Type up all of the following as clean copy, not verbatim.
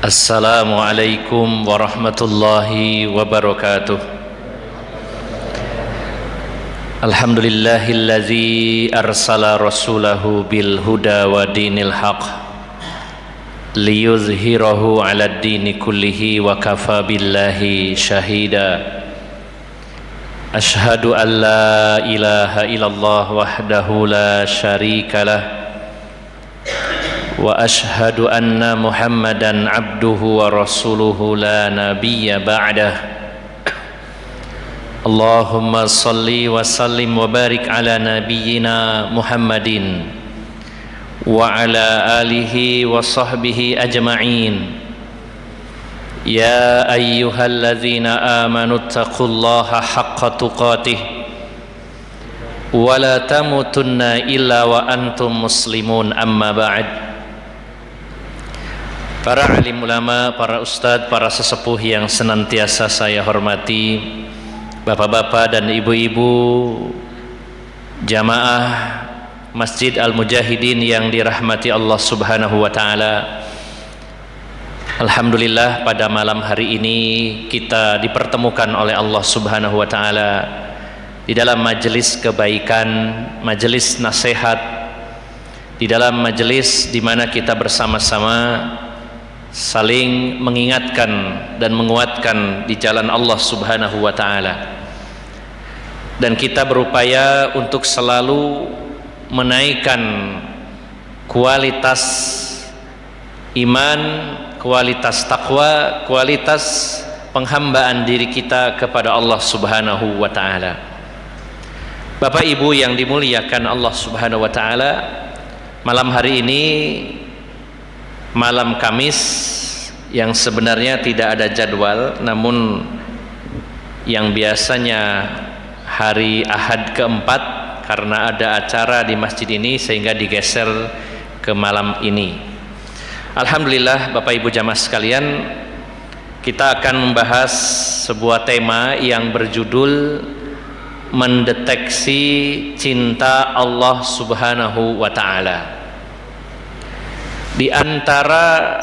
Assalamualaikum warahmatullahi wabarakatuh. Alhamdulillahillazi arsala rasulahu bil huda wa dinil haq liyuzhirahu ala dini kullihi wa kafa billahi syahida. Ashhadu an la ilaha illallah wahdahu la syarikalah wa ashhadu anna Muhammadan abduhu wa rasuluhu la nabiyya ba'dah. Allahumma salli wa sallim wa barik ala nabiyyina Muhammadin wa ala alihi wa sahbihi ajma'in. Ya ayyuhalladzina amanu taqullaha haqqa tuqatih wa la tamutunna illa wa antum muslimun, amma ba'd. Para alim ulama, para ustadz, para sesepuh yang senantiasa saya hormati, bapak-bapak dan ibu-ibu jamaah Masjid Al-Mujahidin yang dirahmati Allah Subhanahu wa taala. Alhamdulillah, pada malam hari ini kita dipertemukan oleh Allah Subhanahu wa taala di dalam majelis kebaikan, majelis nasihat, di dalam majelis di mana kita bersama-sama saling mengingatkan dan menguatkan di jalan Allah Subhanahu wa taala, dan kita berupaya untuk selalu menaikkan kualitas iman, kualitas takwa, kualitas penghambaan diri kita kepada Allah Subhanahu wa taala. Bapak Ibu yang dimuliakan Allah Subhanahu wa taala, malam hari ini malam Kamis yang sebenarnya tidak ada jadwal, namun yang biasanya hari Ahad keempat, karena ada acara di masjid ini sehingga digeser ke malam ini. Alhamdulillah, Bapak Ibu jamaah sekalian, kita akan membahas sebuah tema yang berjudul mendeteksi cinta Allah Subhanahu wa taala. Di antara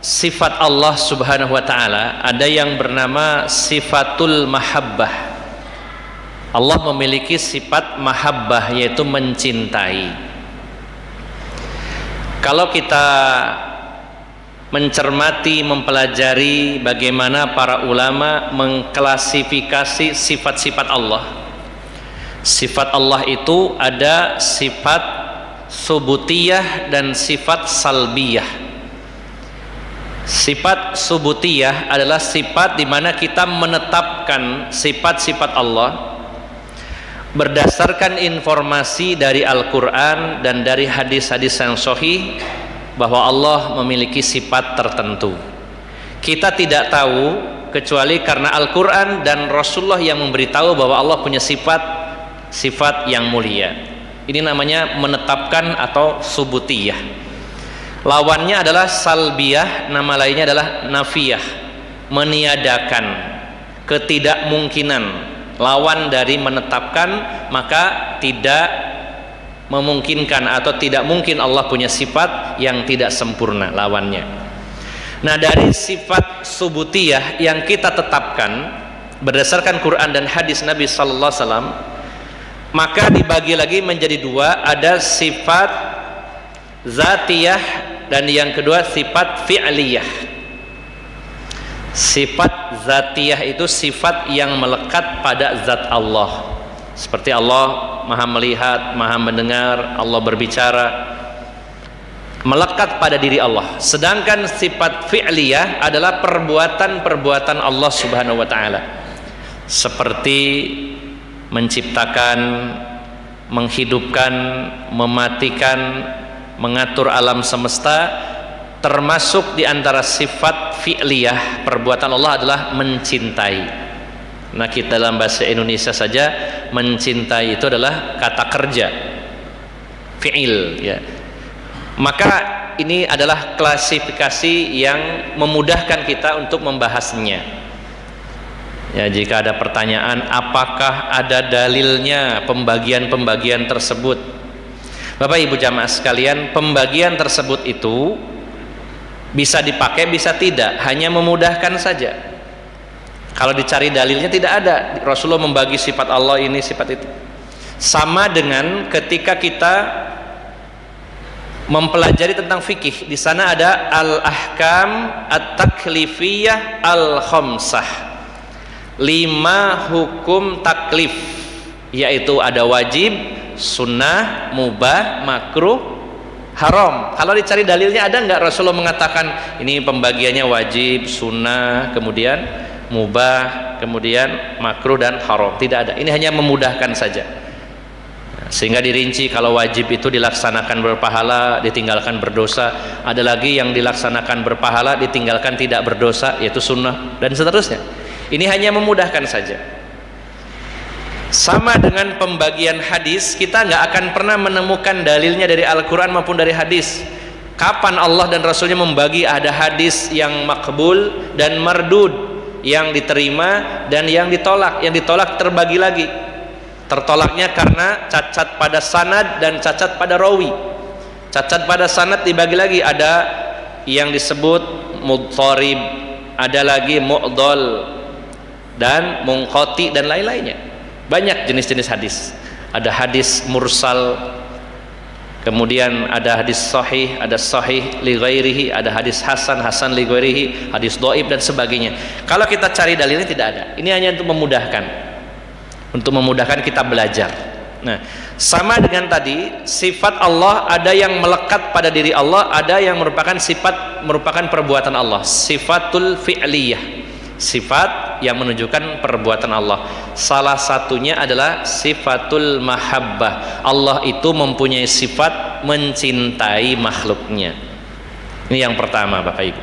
sifat Allah Subhanahu wa taala ada yang bernama sifatul mahabbah. Allah memiliki sifat mahabbah, yaitu mencintai. Kalau kita mencermati, mempelajari bagaimana para ulama mengklasifikasi sifat-sifat Allah, sifat Allah itu ada sifat subutiyah dan sifat salbiyah. Sifat subutiyah adalah sifat di mana kita menetapkan sifat-sifat Allah berdasarkan informasi dari Al-Quran dan dari hadis-hadis yang sahih bahwa Allah memiliki sifat tertentu. Kita tidak tahu kecuali karena Al-Quran dan Rasulullah yang memberitahu bahwa Allah punya sifat yang mulia. Ini namanya menetapkan atau subutiyah. Lawannya adalah salbiyah, nama lainnya adalah nafiyah, meniadakan, ketidakmungkinan. Lawan dari menetapkan, maka tidak memungkinkan atau tidak mungkin Allah punya sifat yang tidak sempurna, lawannya. Nah, dari sifat subutiyah yang kita tetapkan berdasarkan Quran dan hadis Nabi sallallahu alaihi wasallam, maka dibagi lagi menjadi dua, ada sifat zatiyah dan yang kedua sifat fi'liyah. Sifat zatiyah itu sifat yang melekat pada zat Allah, seperti Allah maha melihat, maha mendengar, Allah berbicara. melekat pada diri Allah. Sedangkan sifat fi'liyah adalah perbuatan-perbuatan Allah Subhanahu wa taala. Seperti menciptakan, menghidupkan, mematikan, mengatur alam semesta, termasuk di antara sifat fi'liyah perbuatan Allah adalah mencintai. Nah, kita dalam bahasa Indonesia saja mencintai itu adalah kata kerja, fi'il, ya. Maka ini adalah klasifikasi yang memudahkan kita untuk membahasnya. Ya, jika ada pertanyaan apakah ada dalilnya pembagian-pembagian tersebut, Bapak Ibu jamaah sekalian, pembagian tersebut itu bisa dipakai, bisa tidak, hanya memudahkan saja. Kalau dicari dalilnya tidak ada. Rasulullah membagi sifat Allah ini, sifat itu. Sama dengan ketika kita mempelajari tentang fikih, di sana ada al-ahkam at-taklifiyah al-khamsah, 5 hukum taklif, yaitu ada wajib, sunnah, mubah, makruh, haram. Kalau dicari dalilnya ada nggak Rasulullah mengatakan ini pembagiannya wajib, sunnah, kemudian mubah, kemudian makruh dan haram? Tidak ada. Ini hanya memudahkan saja. Sehingga dirinci, kalau wajib itu dilaksanakan berpahala, ditinggalkan berdosa. Ada lagi yang dilaksanakan berpahala, ditinggalkan tidak berdosa, yaitu sunnah, dan seterusnya. Ini hanya memudahkan saja. Sama dengan pembagian hadis, kita nggak akan pernah menemukan dalilnya dari Al-Quran maupun dari hadis. Kapan Allah dan Rasulnya membagi? Ada hadis yang makbul dan mardud, yang diterima dan yang ditolak. Yang ditolak terbagi lagi. Tertolaknya karena cacat pada sanad dan cacat pada rawi. Cacat pada sanad dibagi lagi, ada yang disebut mudharib, ada lagi mu'dhal dan munqati dan lain-lainnya. Banyak jenis-jenis hadis. Ada hadis mursal, kemudian ada hadis sahih, ada sahih li ghairihi, ada hadis hasan, hasan li ghairihi, hadis dhaif dan sebagainya. Kalau kita cari dalilnya tidak ada. Ini hanya untuk memudahkan kita belajar. Nah, sama dengan tadi, sifat Allah ada yang melekat pada diri Allah, ada yang merupakan perbuatan Allah, sifatul fi'liyah, sifat yang menunjukkan perbuatan Allah. Salah satunya adalah sifatul mahabbah. Allah itu mempunyai sifat mencintai makhluknya. Ini yang pertama, Bapak Ibu.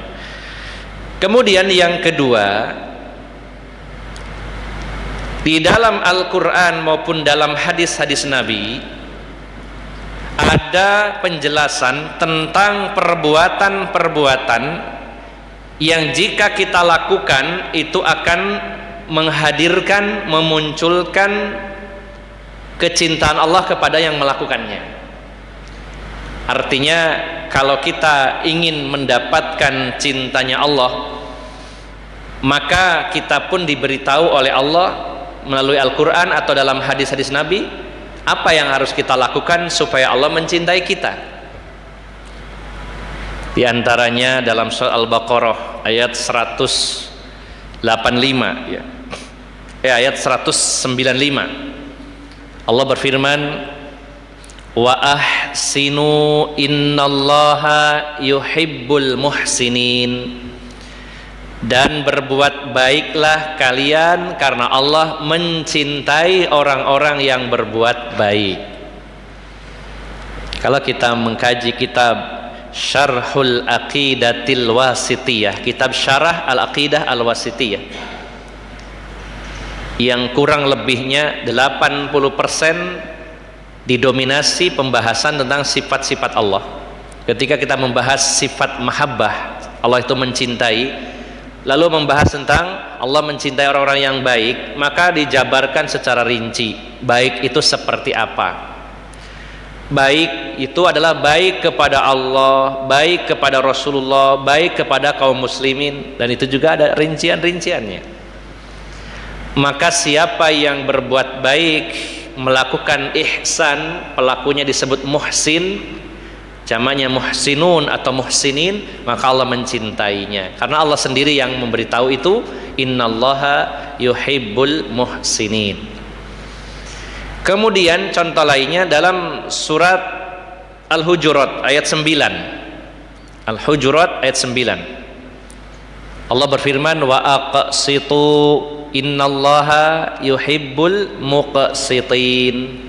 Kemudian yang kedua, di dalam Al-Quran maupun dalam hadis-hadis Nabi ada penjelasan tentang perbuatan-perbuatan yang jika kita lakukan itu akan menghadirkan, memunculkan kecintaan Allah kepada yang melakukannya. Artinya kalau kita ingin mendapatkan cintanya Allah, maka kita pun diberitahu oleh Allah melalui Al-Quran atau dalam hadis-hadis Nabi apa yang harus kita lakukan supaya Allah mencintai kita. Di antaranya dalam surah Al-Baqarah ayat 185 ya. Ayat 195 Allah berfirman, wa ahsinu innallaha yuhibbul muhsinin, dan berbuat baiklah kalian karena Allah mencintai orang-orang yang berbuat baik. Kalau kita mengkaji kitab Syarhul Aqidatil Wasitiyah, kitab Syarah Al-Aqidah Al-Wasitiyah, yang kurang lebihnya 80% didominasi pembahasan tentang sifat-sifat Allah. Ketika kita membahas sifat mahabbah, Allah itu mencintai, lalu membahas tentang Allah mencintai orang-orang yang baik, maka dijabarkan secara rinci baik itu seperti apa. Baik itu adalah baik kepada Allah, baik kepada Rasulullah, baik kepada kaum muslimin, dan itu juga ada rincian-rinciannya. Maka siapa yang berbuat baik, melakukan ihsan, pelakunya disebut muhsin, jamaknya muhsinun atau muhsinin, maka Allah mencintainya. Karena Allah sendiri yang memberitahu itu, innallaha yuhibbul muhsinin. Kemudian contoh lainnya dalam surat Al-Hujurat ayat 9. Al-Hujurat ayat 9. Allah berfirman, wa aqsitu innallaha yuhibbul muqsitin.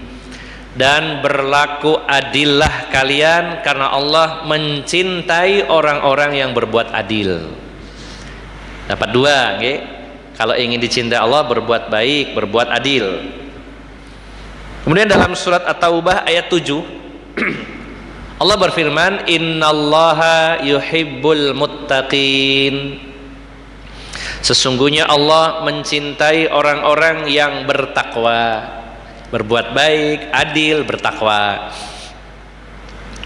Dan berlaku adillah kalian karena Allah mencintai orang-orang yang berbuat adil. Dapat dua, okay? Kalau ingin dicintai Allah, berbuat baik, berbuat adil. Kemudian dalam surat At-Taubah ayat 7 Allah berfirman, innallaha yuhibbul muttaqin. Sesungguhnya Allah mencintai orang-orang yang bertakwa, berbuat baik, adil, bertakwa.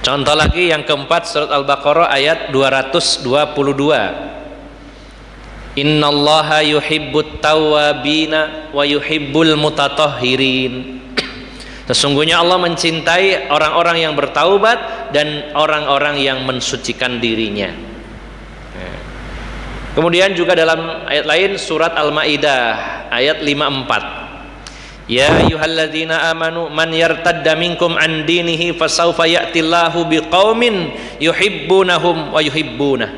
Contoh lagi yang keempat, surat Al-Baqarah ayat 222. Innallaha yuhibbut tawwabina wa yuhibbul mutatahhirin. Sesungguhnya Allah mencintai orang-orang yang bertaubat dan orang-orang yang mensucikan dirinya. Kemudian juga dalam ayat lain surat Al-Maidah ayat 54. Ya ayyuhalladzina amanu man yartadda minkum an dinihi fasawfa ya'tillahu biqaumin yuhibbunahum wa yuhibbunah.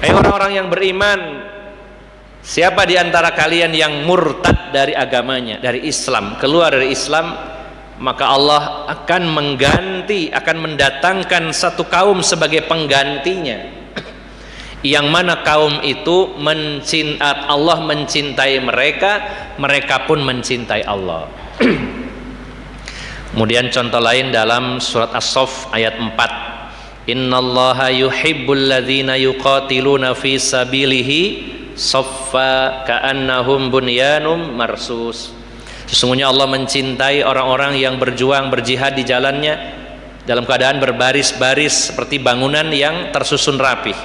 Hai orang-orang yang beriman, siapa di antara kalian yang murtad dari agamanya, dari Islam, keluar dari Islam, maka Allah akan mengganti, akan mendatangkan satu kaum sebagai penggantinya, yang mana kaum itu Allah mencintai mereka, mereka pun mencintai Allah. Kemudian contoh lain dalam surat As-Saff ayat 4. Innallaha yuhibbul ladzina yuqatiluna fi sabilihi saffa ka'annahum bunyanum marsus. Sesungguhnya Allah mencintai orang-orang yang berjuang, berjihad di jalannya dalam keadaan berbaris-baris seperti bangunan yang tersusun rapih.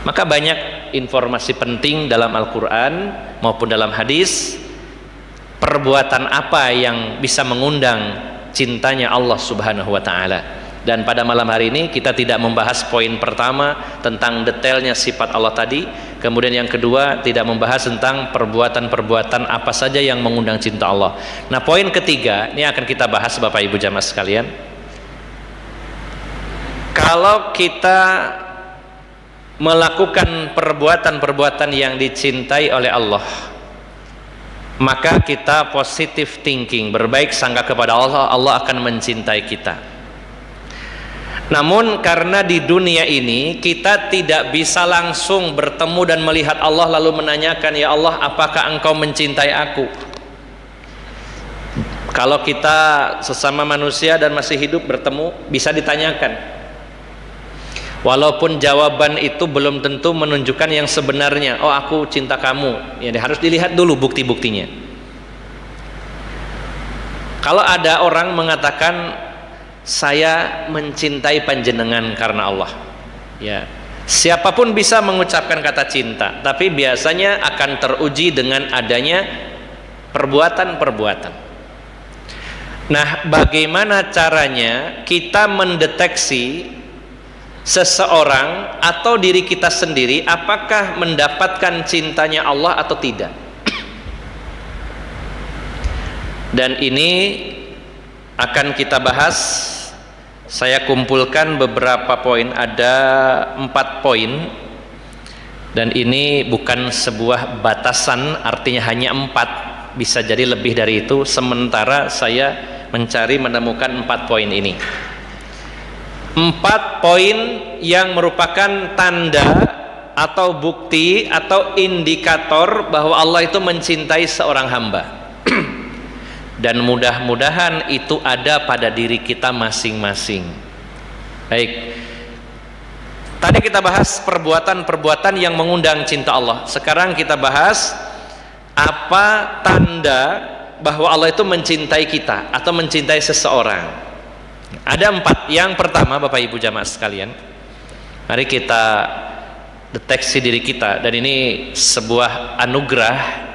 Maka banyak informasi penting dalam Al-Quran maupun dalam hadis, perbuatan apa yang bisa mengundang cintanya Allah Subhanahu wa ta'ala. Dan pada malam hari ini kita tidak membahas poin pertama tentang detailnya sifat Allah tadi, kemudian yang kedua tidak membahas tentang perbuatan-perbuatan apa saja yang mengundang cinta Allah. Nah, poin ketiga ini akan kita bahas Bapak Ibu jamaah sekalian. Kalau kita melakukan perbuatan-perbuatan yang dicintai oleh Allah, maka kita positive thinking, berbaik sangka kepada Allah, Allah akan mencintai kita. Namun karena di dunia ini kita tidak bisa langsung bertemu dan melihat Allah lalu menanyakan, ya Allah, apakah engkau mencintai aku? Kalau kita sesama manusia dan masih hidup bertemu, bisa ditanyakan, walaupun jawaban itu belum tentu menunjukkan yang sebenarnya. Oh, aku cinta kamu, ya harus dilihat dulu bukti-buktinya. Kalau ada orang mengatakan, saya mencintai panjenengan karena Allah, ya, siapapun bisa mengucapkan kata cinta, tapi biasanya akan teruji dengan adanya perbuatan-perbuatan. Nah, bagaimana caranya kita mendeteksi seseorang atau diri kita sendiri apakah mendapatkan cintanya Allah atau tidak? Dan ini akan kita bahas. Saya kumpulkan beberapa poin, ada 4 poin, dan ini bukan sebuah batasan, artinya hanya 4, bisa jadi lebih dari itu. Sementara saya menemukan 4 poin ini, 4 poin yang merupakan tanda atau bukti atau indikator bahwa Allah itu mencintai seorang hamba. Dan mudah-mudahan itu ada pada diri kita masing-masing. Baik, tadi kita bahas perbuatan-perbuatan yang mengundang cinta Allah. Sekarang kita bahas apa tanda bahwa Allah itu mencintai kita atau mencintai seseorang. Ada 4. Yang pertama, Bapak Ibu jamaah sekalian, mari kita deteksi diri kita. Dan ini sebuah anugerah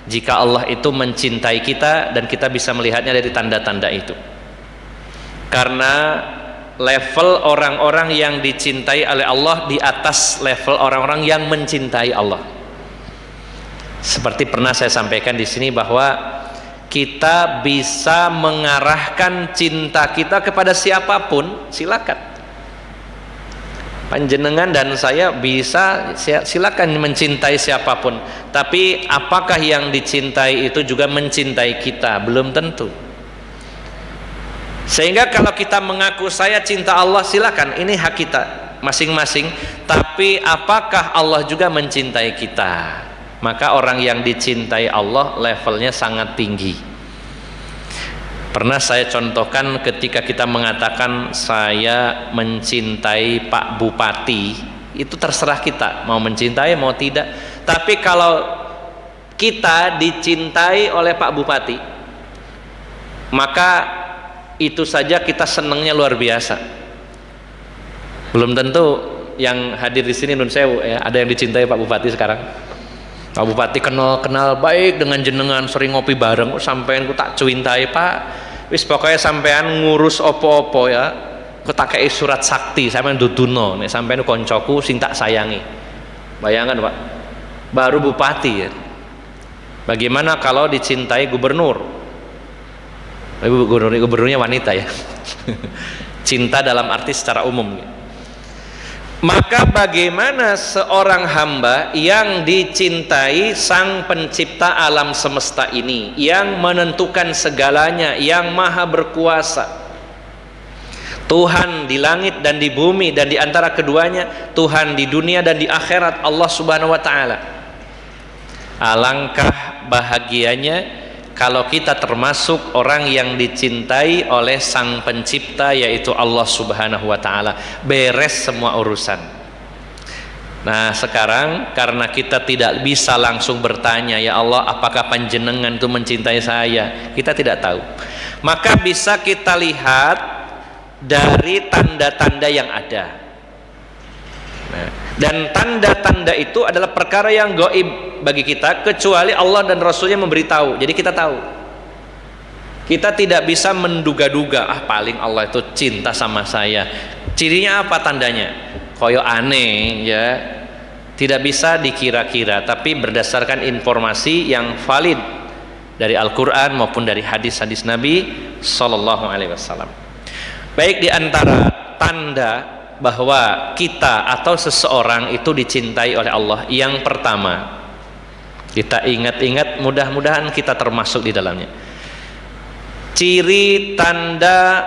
jika Allah itu mencintai kita dan kita bisa melihatnya dari tanda-tanda itu. Karena level orang-orang yang dicintai oleh Allah di atas level orang-orang yang mencintai Allah. Seperti pernah saya sampaikan di sini bahwa kita bisa mengarahkan cinta kita kepada siapapun, silakan. Panjenengan dan saya bisa silakan mencintai siapapun, tapi apakah yang dicintai itu juga mencintai kita? Belum tentu. Sehingga kalau kita mengaku saya cinta Allah, silakan, ini hak kita masing-masing, tapi apakah Allah juga mencintai kita? Maka orang yang dicintai Allah levelnya sangat tinggi. Pernah saya contohkan ketika kita mengatakan saya mencintai Pak Bupati, itu terserah kita mau mencintai mau tidak. Tapi kalau kita dicintai oleh Pak Bupati, maka itu saja kita senangnya luar biasa. Belum tentu yang hadir di sini nun sewu ya, ada yang dicintai Pak Bupati sekarang. Pak Bupati kenal baik dengan jenengan, sering ngopi bareng, sampean ku tak cuintai Pak, wis pokoknya sampean ngurus opo-opo ya, ku tak kei surat sakti sampean duduno, nek sampean koncoku sing tak sayangi. Bayangkan Pak, baru bupati ya. Bagaimana kalau dicintai gubernur? Gubernurnya wanita ya. Cinta dalam arti secara umum. Maka bagaimana seorang hamba yang dicintai sang pencipta alam semesta ini, yang menentukan segalanya, yang maha berkuasa, Tuhan di langit dan di bumi dan di antara keduanya, Tuhan di dunia dan di akhirat, Allah Subhanahu wa taala. Alangkah bahagianya kalau kita termasuk orang yang dicintai oleh sang pencipta, yaitu Allah Subhanahu wa taala. Beres semua urusan. Nah sekarang karena kita tidak bisa langsung bertanya, ya Allah apakah panjenengan itu mencintai saya, kita tidak tahu. Maka bisa kita lihat dari tanda-tanda yang ada. Nah, dan tanda-tanda itu adalah perkara yang gaib bagi kita, kecuali Allah dan Rasulnya memberitahu. Jadi kita tahu. Kita tidak bisa menduga-duga, paling Allah itu cinta sama saya. Cirinya apa tandanya? Koyo aneh ya. Tidak bisa dikira-kira, tapi berdasarkan informasi yang valid dari Al-Quran maupun dari hadis-hadis Nabi Sallallahu Alaihi Wasallam. Baik, di antara tanda bahwa kita atau seseorang itu dicintai oleh Allah, yang pertama, kita ingat-ingat, mudah-mudahan kita termasuk di dalamnya. Ciri, tanda,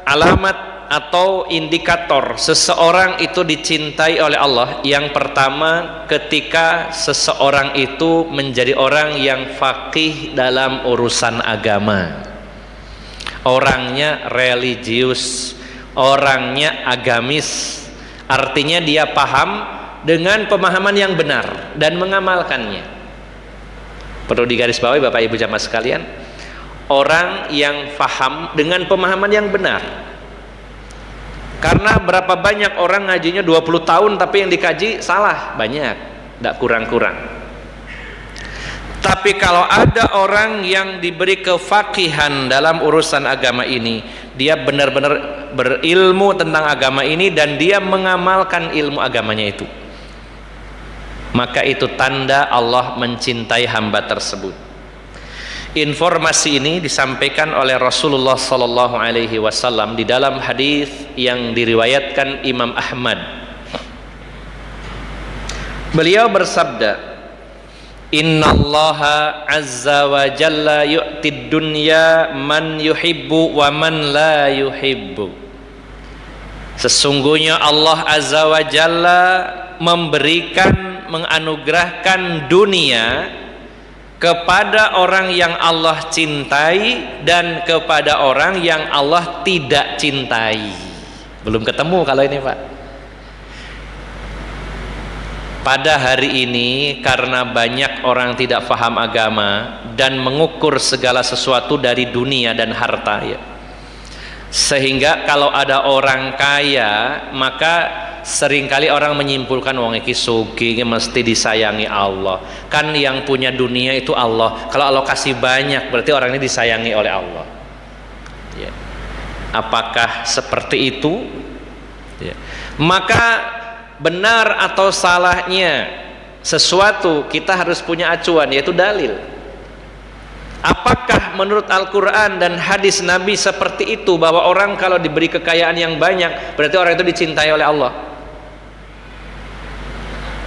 alamat atau indikator seseorang itu dicintai oleh Allah, yang pertama, ketika seseorang itu menjadi orang yang faqih dalam urusan agama, orangnya religius, orangnya agamis, artinya dia paham dengan pemahaman yang benar dan mengamalkannya. Perlu digarisbawahi Bapak Ibu jamaah sekalian, orang yang paham dengan pemahaman yang benar. Karena berapa banyak orang ngajinya 20 tahun tapi yang dikaji salah, banyak, tidak kurang-kurang. Tapi kalau ada orang yang diberi kefakihan dalam urusan agama ini, dia benar-benar berilmu tentang agama ini dan dia mengamalkan ilmu agamanya itu, maka itu tanda Allah mencintai hamba tersebut. Informasi ini disampaikan oleh Rasulullah Sallallahu Alaihi Wasallam di dalam hadis yang diriwayatkan Imam Ahmad. Beliau bersabda, Innallaha azza wa jalla yu'tid dunya man yuhibbu wa man la yuhibbu. Sesungguhnya Allah azza wa jalla memberikan, menganugerahkan dunia kepada orang yang Allah cintai dan kepada orang yang Allah tidak cintai. Belum ketemu kalau ini Pak. Pada hari ini karena banyak orang tidak paham agama dan mengukur segala sesuatu dari dunia dan harta ya, sehingga kalau ada orang kaya maka seringkali orang menyimpulkan wong iki sugih mesti disayangi Allah. Kan yang punya dunia itu Allah. Kalau Allah kasih banyak berarti orang ini disayangi oleh Allah ya. Apakah seperti itu ya? Maka benar atau salahnya sesuatu kita harus punya acuan, yaitu dalil. Apakah menurut Al-Quran dan hadis Nabi seperti itu, bahwa orang kalau diberi kekayaan yang banyak berarti orang itu dicintai oleh Allah?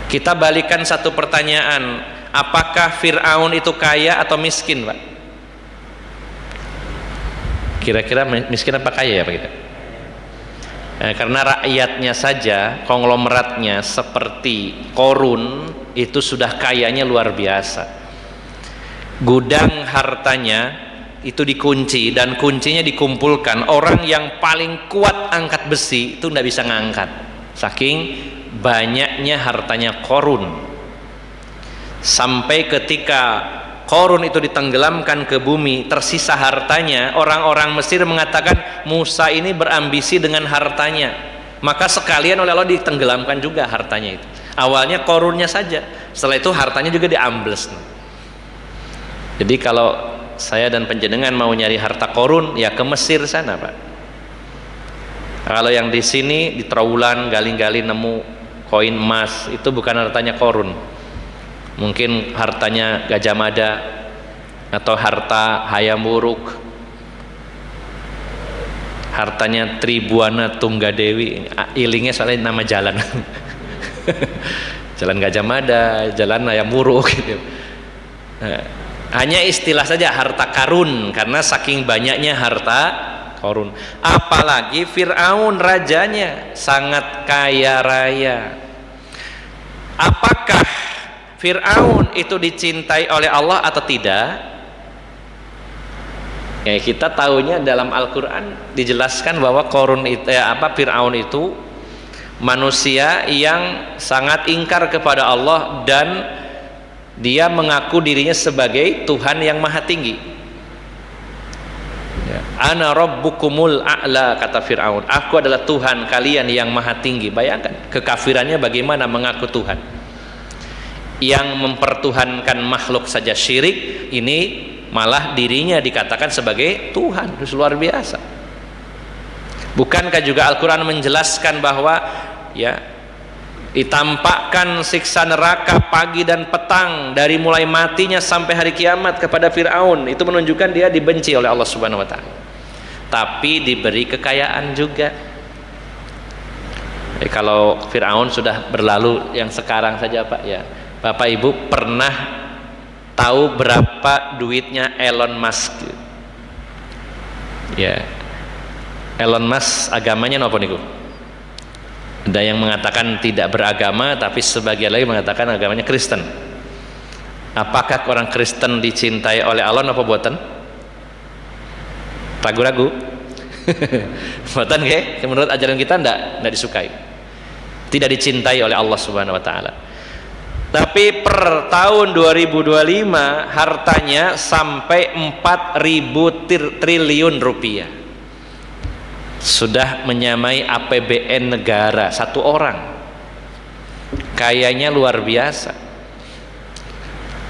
Kita balikan satu pertanyaan, apakah Fir'aun itu kaya atau miskin, Pak? Kira-kira miskin apa kaya ya Pak kita? Karena rakyatnya saja, konglomeratnya seperti Korun itu sudah kayanya luar biasa. Gudang hartanya itu dikunci dan kuncinya dikumpulkan. Orang yang paling kuat angkat besi itu tidak bisa ngangkat, saking banyaknya hartanya Korun. Sampai ketika Korun itu ditenggelamkan ke bumi, tersisa hartanya, orang-orang Mesir mengatakan Musa ini berambisi dengan hartanya, maka sekalian oleh Allah ditenggelamkan juga hartanya itu. Awalnya Korunnya saja, setelah itu hartanya juga diambles. Jadi kalau saya dan panjenengan mau nyari harta Korun, ya ke Mesir sana, Pak. Kalau yang di sini di Trawulan gali-gali nemu koin emas, itu bukan hartanya Korun. Mungkin hartanya Gajah Mada atau harta Hayam Wuruk, hartanya Tribuana Tunggadewi. Ilingnya soalnya nama jalan. Jalan Gajah Mada, jalan Hayam Wuruk gitu. Hanya istilah saja harta karun, karena saking banyaknya harta Korun. Apalagi Fir'aun rajanya sangat kaya raya. Apakah Fir'aun itu dicintai oleh Allah atau tidak? Ya, kita tahunya dalam Al-Quran dijelaskan bahwa Fir'aun itu manusia yang sangat ingkar kepada Allah dan dia mengaku dirinya sebagai Tuhan yang maha tinggi. Ya. Ana rabbukumul a'la, kata Fir'aun, aku adalah Tuhan kalian yang maha tinggi. Bayangkan kekafirannya bagaimana mengaku Tuhan. Yang mempertuhankan makhluk saja syirik, ini malah dirinya dikatakan sebagai Tuhan. Itu luar biasa. Bukankah juga Al-Quran menjelaskan bahwa ya, ditampakkan siksa neraka pagi dan petang dari mulai matinya sampai hari kiamat kepada Fir'aun. Itu menunjukkan dia dibenci oleh Allah Subhanahu wa Ta'ala, tapi diberi kekayaan juga. Kalau Fir'aun sudah berlalu, yang sekarang saja Pak, ya Bapak Ibu pernah tahu berapa duitnya Elon Musk? Ya, Elon Musk agamanya apa niku? Ada yang mengatakan tidak beragama, tapi sebagian lagi mengatakan agamanya Kristen. Apakah orang Kristen dicintai oleh Allah apa buatan? Ragu-ragu. Buatan ke? Menurut ajaran kita tidak disukai. Tidak dicintai oleh Allah Subhanahu wa Ta'ala. Tapi per tahun 2025 hartanya sampai 4.000 triliun rupiah. Sudah menyamai APBN negara satu orang. Kayaknya luar biasa.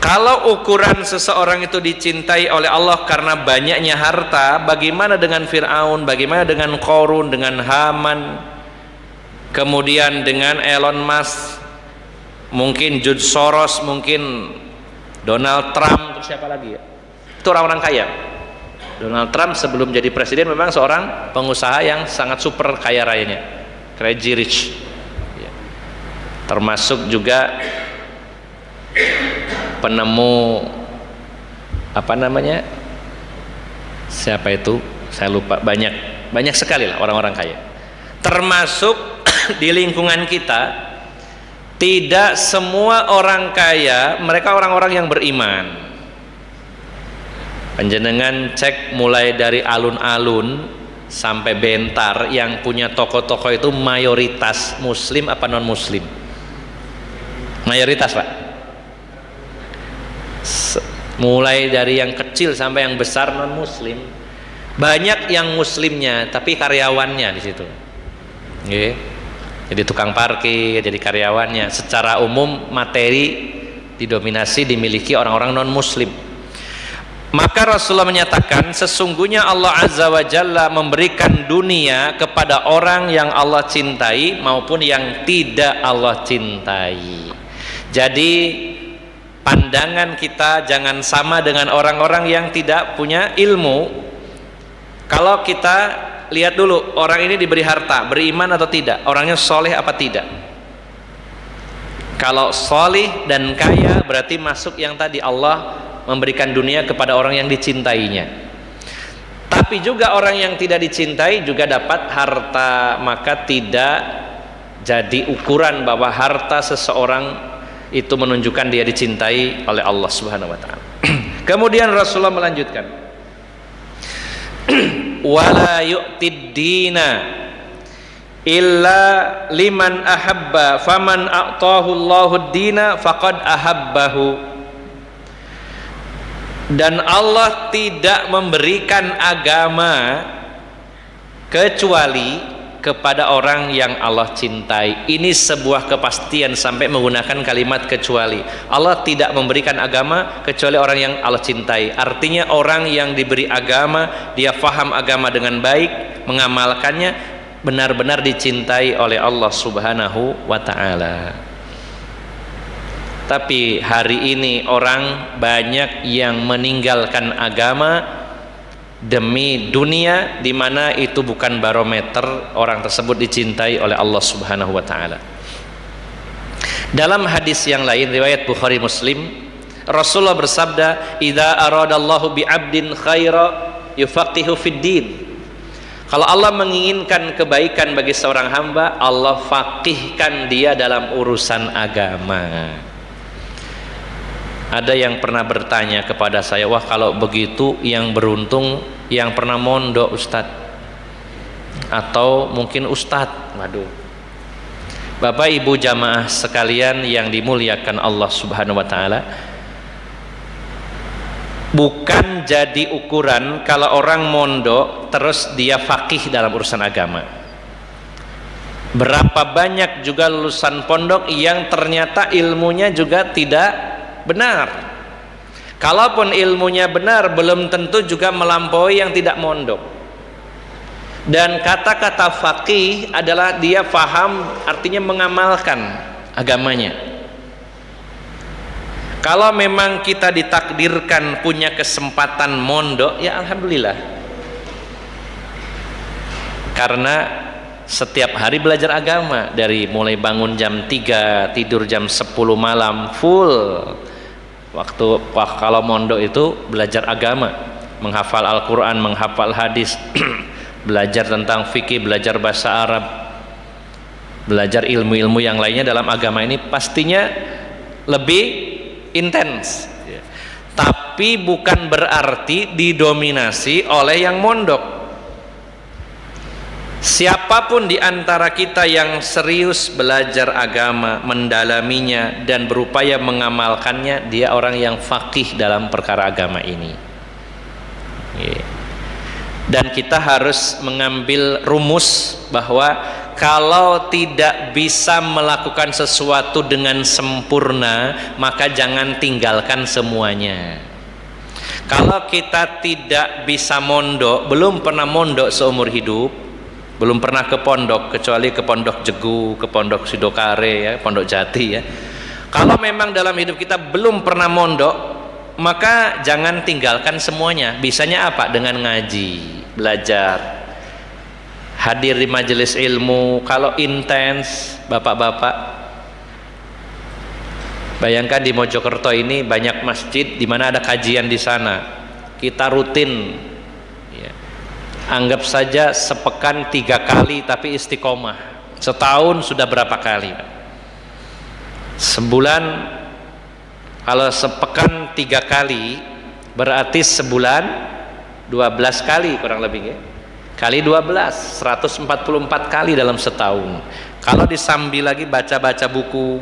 Kalau ukuran seseorang itu dicintai oleh Allah karena banyaknya harta, bagaimana dengan Fir'aun, bagaimana dengan Qarun, dengan Haman, kemudian dengan Elon Musk, mungkin George Soros, mungkin Donald Trump, terus siapa lagi ya? Itu orang-orang kaya. Donald Trump sebelum jadi presiden memang seorang pengusaha yang sangat super kaya rayanya, crazy rich ya. Termasuk juga penemu apa namanya, siapa itu saya lupa, banyak sekali lah orang-orang kaya. Termasuk di lingkungan kita, tidak semua orang kaya mereka orang-orang yang beriman. Panjenengan cek mulai dari alun-alun sampai bentar, yang punya toko-toko itu mayoritas muslim apa non muslim? Mayoritas Pak. Mulai dari yang kecil sampai yang besar non muslim. Banyak yang muslimnya tapi karyawannya di situ. Oke. Jadi tukang parkir, jadi karyawannya. Secara umum materi didominasi dimiliki orang-orang non muslim. Maka Rasulullah menyatakan sesungguhnya Allah Azza wa Jalla memberikan dunia kepada orang yang Allah cintai maupun yang tidak Allah cintai. Jadi pandangan kita jangan sama dengan orang-orang yang tidak punya ilmu. Kalau kita lihat dulu orang ini diberi harta, beriman atau tidak, orangnya soleh apa tidak. Kalau soleh dan kaya berarti masuk yang tadi, Allah memberikan dunia kepada orang yang dicintainya. Tapi juga orang yang tidak dicintai juga dapat harta, maka tidak jadi ukuran bahwa harta seseorang itu menunjukkan dia dicintai oleh Allah Subhanahu wa taala. Kemudian Rasulullah melanjutkan, wala yu'tid dina illa liman ahabba faman a'tahu Allahu dina faqad ahabbahu. Dan Allah tidak memberikan agama kecuali kepada orang yang Allah cintai. Ini sebuah kepastian sampai menggunakan kalimat kecuali. Allah tidak memberikan agama kecuali orang yang Allah cintai. Artinya orang yang diberi agama, dia faham agama dengan baik, mengamalkannya, benar-benar dicintai oleh Allah Subhanahu wa ta'ala. Tapi hari ini orang banyak yang meninggalkan agama demi dunia, di mana itu bukan barometer orang tersebut dicintai oleh Allah Subhanahu wa taala. Dalam hadis yang lain riwayat Bukhari Muslim, Rasulullah bersabda, "Idza aradallahu bi'abdin khaira yufaqihu fid din." Kalau Allah menginginkan kebaikan bagi seorang hamba, Allah faqihkan dia dalam urusan agama. Ada yang pernah bertanya kepada saya, wah kalau begitu yang beruntung yang pernah mondok Ustadz, atau mungkin Ustadz. Waduh, Bapak Ibu jamaah sekalian yang dimuliakan Allah Subhanahu wa ta'ala, bukan jadi ukuran kalau orang mondok terus dia faqih dalam urusan agama. Berapa banyak juga lulusan pondok yang ternyata ilmunya juga tidak benar. Kalaupun ilmunya benar, belum tentu juga melampaui yang tidak mondok. Dan kata-kata faqih adalah dia faham, artinya mengamalkan agamanya. Kalau memang kita ditakdirkan punya kesempatan mondok, ya alhamdulillah. Karena setiap hari belajar agama, dari mulai bangun jam 3, tidur jam 10 malam, full waktu. Kalau mondok itu belajar agama, menghafal Al-Quran, menghafal hadis, belajar tentang fikih, belajar bahasa Arab, belajar ilmu-ilmu yang lainnya dalam agama ini pastinya lebih intens. Tapi bukan berarti didominasi oleh yang mondok. Siapapun di antara kita yang serius belajar agama, mendalaminya dan berupaya mengamalkannya, dia orang yang faqih dalam perkara agama ini. Dan kita harus mengambil rumus bahwa kalau tidak bisa melakukan sesuatu dengan sempurna, maka jangan tinggalkan semuanya. Kalau kita tidak bisa mondok, belum pernah mondok seumur hidup, belum pernah ke pondok, kecuali ke pondok Jegu, ke pondok Sidokare, ya, pondok Jati, ya. Kalau memang dalam hidup kita belum pernah mondok, maka jangan tinggalkan semuanya. Bisanya apa? Dengan ngaji, belajar, hadir di majelis ilmu. Kalau intens, bapak-bapak, bayangkan di Mojokerto ini banyak masjid di mana ada kajian di sana. Kita rutin, anggap saja sepekan 3 kali, tapi istiqomah. Setahun sudah berapa kali? Sebulan, kalau sepekan 3 kali, berarti sebulan 12 kali kurang lebih, ya. Kali 12, 144 kali dalam setahun. Kalau disambil lagi baca-baca buku,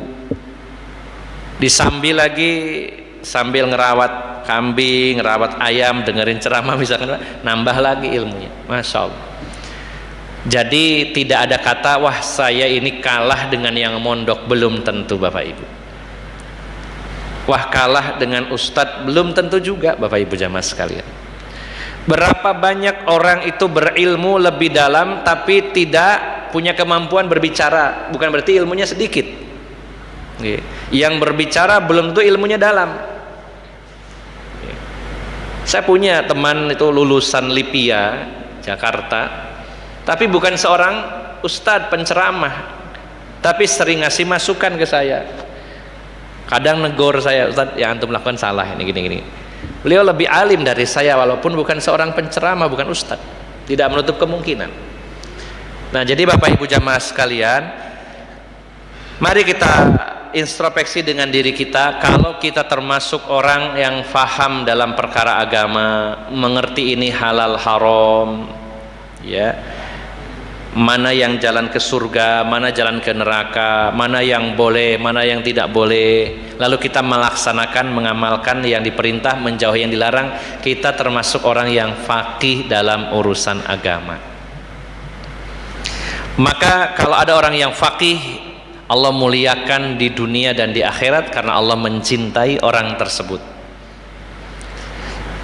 disambil lagi sambil ngerawat kambing, ngerawat ayam, dengerin ceramah misalkan, nambah lagi ilmunya. Masya Allah. Jadi tidak ada kata, wah saya ini kalah dengan yang mondok. Belum tentu Bapak Ibu. Wah kalah dengan ustadz, belum tentu juga Bapak Ibu jamaah sekalian. Berapa banyak orang itu berilmu lebih dalam tapi tidak punya kemampuan berbicara, bukan berarti ilmunya sedikit. Yang berbicara belum tentu ilmunya dalam. Saya punya teman itu lulusan Lipia Jakarta, tapi bukan seorang ustadz penceramah, tapi sering ngasih masukan ke saya. Kadang negor saya, Ustadz, yang antum lakukan salah ini gini. Beliau lebih alim dari saya walaupun bukan seorang penceramah, bukan ustadz. Tidak menutup kemungkinan. Nah, jadi Bapak Ibu jamaah sekalian, mari kita introspeksi dengan diri kita. Kalau kita termasuk orang yang faham dalam perkara agama, mengerti ini halal haram, ya, mana yang jalan ke surga, mana jalan ke neraka, mana yang boleh, mana yang tidak boleh, lalu kita melaksanakan, mengamalkan yang diperintah, menjauhi yang dilarang, kita termasuk orang yang faqih dalam urusan agama. Maka kalau ada orang yang faqih, Allah muliakan di dunia dan di akhirat karena Allah mencintai orang tersebut.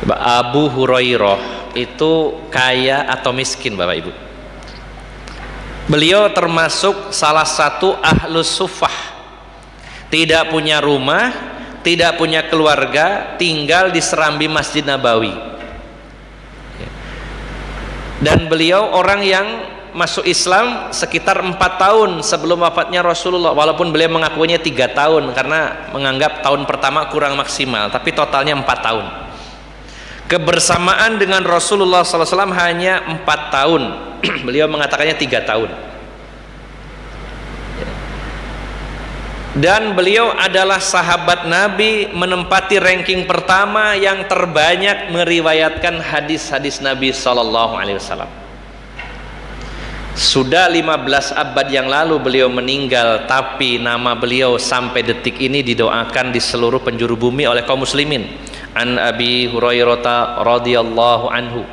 Abu Hurairah itu kaya atau miskin, Bapak Ibu? Beliau termasuk salah satu ahlus suffah, tidak punya rumah, tidak punya keluarga, tinggal di serambi Masjid Nabawi. Dan beliau orang yang masuk Islam sekitar 4 tahun sebelum wafatnya Rasulullah, walaupun beliau mengakuinya 3 tahun karena menganggap tahun pertama kurang maksimal, tapi totalnya 4 tahun. Kebersamaan dengan Rasulullah SAW hanya 4 tahun. Beliau mengatakannya 3 tahun. Dan beliau adalah sahabat Nabi, menempati ranking pertama yang terbanyak meriwayatkan hadis-hadis Nabi SAW. Sudah 15 abad yang lalu beliau meninggal, tapi nama beliau sampai detik ini didoakan di seluruh penjuru bumi oleh kaum muslimin. An Abi Hurairah radhiyallahu anhu,